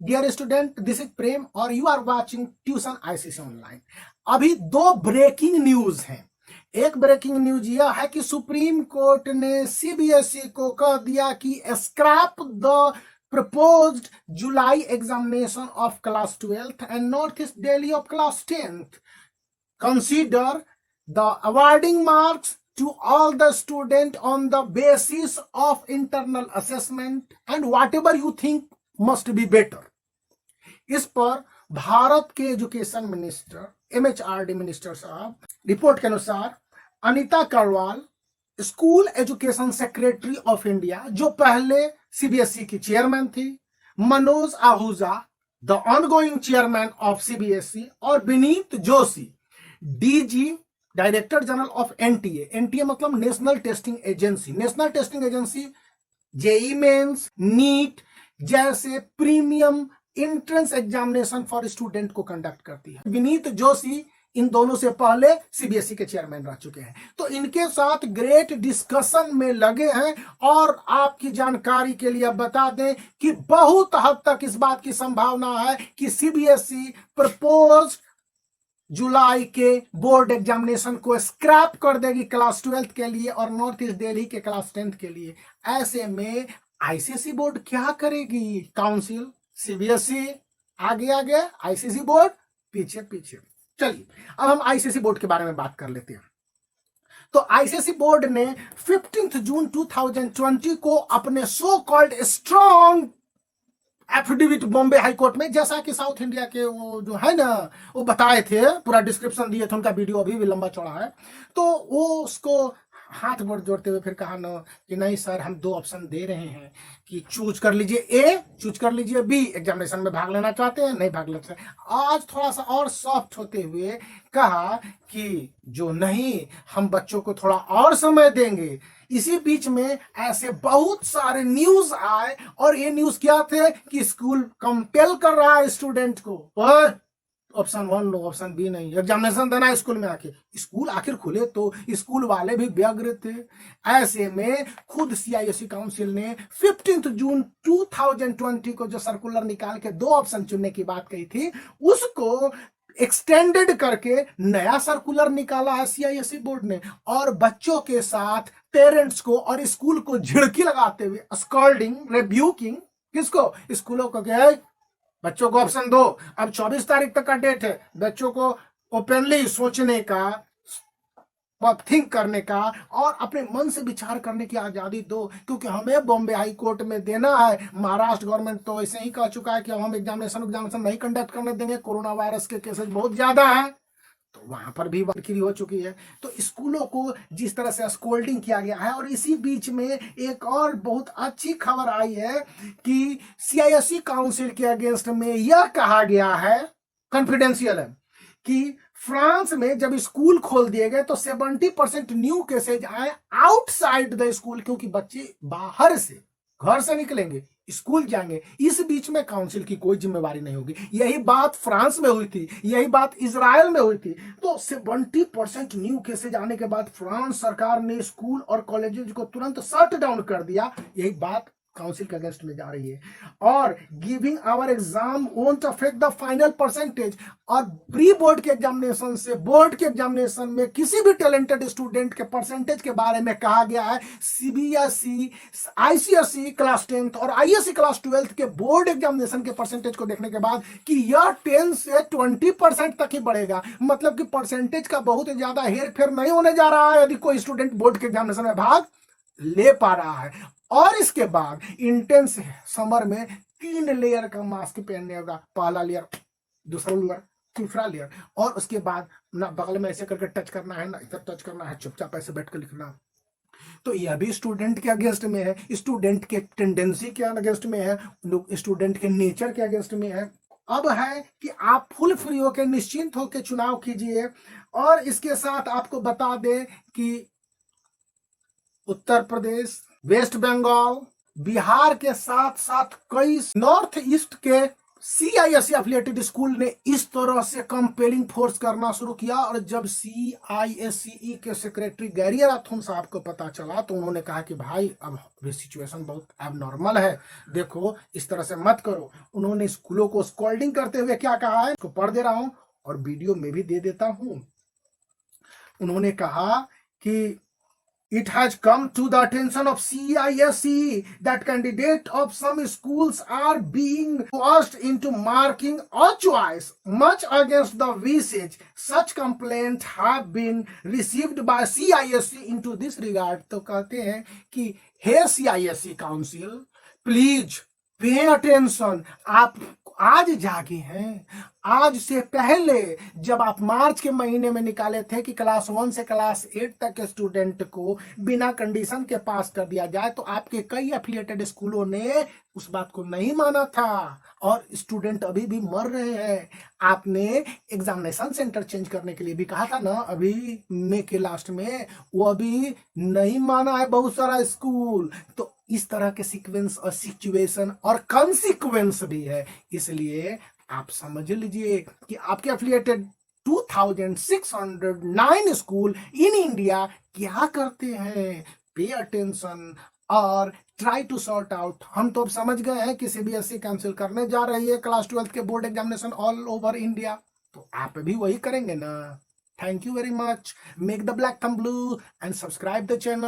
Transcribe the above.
Dear student, this is Prem और you are watching tuition ICC online. अभी दो breaking news हैं। एक ब्रेकिंग न्यूज यह है कि सुप्रीम कोर्ट ने सीबीएसई को कह दिया कि scrap the proposed July examination of class 12th and Northeast Delhi of class 10th. Consider the awarding marks to all the students on the basis of internal assessment and whatever you think must be better. इस पर भारत के education minister MHRD minister साहब report के अनुसार Anita Karwal school education secretary of India जो पहले CBSE की chairman थी, Manoj Ahuja the ongoing chairman of CBSE और Vineet Joshi DG director general of NTA. NTA मतलब national testing agency. National testing agency JEE mains, NEET जैसे premium entrance examination for student को conduct करती है। विनीत जोशी इन दोनों से पहले सीबीएसई के चेयरमैन रह चुके हैं, तो इनके साथ ग्रेट डिस्कशन में लगे हैं। और आपकी जानकारी के लिए बता दें कि बहुत हद तक इस बात की संभावना है कि सीबीएसई प्रपोज जुलाई के बोर्ड एग्जामिनेशन को स्क्रैप कर देगी क्लास 12th के लिए और नॉर्थ ईस्ट दिल्ली के क्लास 10th के लिए। ऐसे में आईसीएसई बोर्ड क्या करेगी? काउंसिल सीबीएसई आगे आगे, आईसीएसई बोर्ड पीछे पीछे। चलिए अब हम आईसीएसई बोर्ड के बारे में बात कर लेते हैं। तो आईसीएसई बोर्ड ने 15 जून 2020 को अपने so called strong affidavit Bombay high court में, जैसा कि साउथ इंडिया के वो जो है ना वो बताए थे, पूरा डिस्क्रिप्शन दिए थे, उनका वीडियो अभी भी लंबा चौड़ा है, तो वो उसको हाथ गोड़ जोड़ते हुए फिर कहा ना कि नहीं सर, हम दो ऑप्शन दे रहे हैं कि चूज कर लीजिए ए, चूज कर लीजिए बी, एग्जामिनेशन में भाग लेना चाहते हैं नहीं भाग लेते हैं। आज थोड़ा सा और सॉफ्ट होते हुए कहा कि जो नहीं, हम बच्चों को थोड़ा और समय देंगे। इसी बीच में ऐसे बहुत सारे न्यूज आए और ये न्यूज क्या थे कि स्कूल कंपेल कर रहा है स्टूडेंट को, पर ऑप्शन 1 लो, ऑप्शन बी नहीं, एग्जामिनेशन देना है स्कूल में आके। स्कूल आखिर खुले तो स्कूल वाले भी व्यग्र थे। ऐसे में खुद सीआईएससी काउंसिल ने 15 जून 2020 को जो सर्कुलर निकाल के दो ऑप्शन चुनने की बात कही थी, उसको एक्सटेंडेड करके नया सर्कुलर निकाला है सीआईएससी बोर्ड ने। और बच्चों के साथ पेरेंट्स को और स्कूल को झिड़की लगाते हुए स्कॉल्डिंग, रेब्यूकिंग, किसको? स्कूलों को क्या है, बच्चों को ऑप्शन दो। अब 24 तारीख तक का डेट है, बच्चों को ओपनली सोचने का, थिंक करने का और अपने मन से विचार करने की आजादी दो, क्योंकि हमें बॉम्बे हाई कोर्ट में देना है। महाराष्ट्र गवर्नमेंट तो ऐसे ही कह चुका है कि हम एग्जामिनेशन नहीं कंडक्ट करने देंगे, कोरोना वायरस के केसेस बहुत ज्यादा है, तो वहां पर भी बरखिरी हो चुकी है। तो स्कूलों को जिस तरह से स्कोल्डिंग किया गया है, और इसी बीच में एक और बहुत अच्छी खबर आई है कि सीआईएससी काउंसिल के अगेंस्ट में यह कहा गया है, कॉन्फिडेंशियल है, कि फ्रांस में जब स्कूल खोल दिए गए तो 70% न्यू केसेज आए आउटसाइड द स्कूल, क्योंकि बच्चे बाहर से, घर से निकलेंगे, स्कूल जाएंगे। इस बीच में काउंसिल की कोई जिम्मेवारी नहीं होगी। यही बात फ्रांस में हुई थी, यही बात इजराइल में हुई थी। तो 70% न्यू केसेज आने के बाद फ्रांस सरकार ने स्कूल और कॉलेजेस को तुरंत शट डाउन कर दिया। यही बात काउंसिल के अगेंस्ट में जा रही है। और giving our exam won't affect the final percentage. और प्री बोर्ड के एग्जामिनेशन से बोर्ड के एग्जामिनेशन में किसी भी टैलेंटेड स्टूडेंट के परसेंटेज के बारे में कहा गया है। सीबीएसई, आईसीएसई क्लास 10th और आईएससी क्लास 12th के बोर्ड एग्जामिनेशन के परसेंटेज को देखने के बाद कि यह 10 से 20% तक ही बढ़ेगा। मतलब कि परसेंटेज का बहुत ज्यादा हेर फेर नहीं होने जा रहा है यदि कोई स्टूडेंट बोर्ड के एग्जामिनेशन में भाग ले पा रहा है। और इसके बाद इंटेंस समर में 3 लेयर का मास्क पहनने होगा। पहला लेयर, दूसरा लेयर, तीसरा लेयर, और उसके बाद ना बगल में ऐसे करके टच करना है, ना इधर टच करना है, चुपचाप ऐसे बैठ कर लिखना। तो यह भी स्टूडेंट के अगेंस्ट में है, स्टूडेंट के टेंडेंसी के अगेंस्ट में है, स्टूडेंट के नेचर के अगेंस्ट में है। अब है कि आप फुल फ्री होकर निश्चिंत होकर चुनाव कीजिए। और इसके साथ आपको बता दें कि उत्तर प्रदेश, वेस्ट बंगाल, बिहार के साथ साथ कई नॉर्थ ईस्ट के सीआईएससी एफिलिएटेड स्कूल ने इस तरह से कंपेलिंग फोर्स करना शुरू किया, और जब सीआईएससीई के सेक्रेटरी गैरी राथोन साहब को पता चला तो उन्होंने कहा कि भाई अब सिचुएशन बहुत एबनॉर्मल है, देखो इस तरह से मत करो। उन्होंने स्कूलों को स्कॉल्डिंग करते हुए क्या कहा है, इसको पढ़ दे रहा हूं और वीडियो में भी दे देता हूं। उन्होंने कहा कि it has come to the attention of CISE that candidates of some schools are being forced into marking a choice much against the wishes. Such complaints have been received by CISE into this regard. तो कहते हैं कि हे CISE council, please pay attention. आप आज जागे हैं, आज से पहले जब आप मार्च के महीने में निकाले थे कि क्लास 1 से क्लास 8 तक के स्टूडेंट को बिना कंडीशन के पास कर दिया जाए, तो आपके कई एफिलिएटेड स्कूलों ने उस बात को नहीं माना था और स्टूडेंट अभी भी मर रहे हैं। आपने एग्जामिनेशन सेंटर चेंज करने के लिए भी कहा था ना, अभी मई के लास्ट में, वो अभी नहीं माना है बहुत सारा स्कूल। तो इस तरह के सीक्वेंस और सिचुएशन और कॉन्सिक्वेंस भी है, इसलिए आप समझ लीजिए कि आपके एफिलिएटेड 2609 स्कूल इन इंडिया क्या करते हैं। पे अटेंशन और ट्राई टू सॉर्ट आउट। हम तो अब समझ गए हैं कि सीबीएसई कैंसिल करने जा रही है क्लास 12 के board examination all over India, तो आप भी वही करेंगे ना। Thank you very much. Make the black thumb blue and subscribe the channel.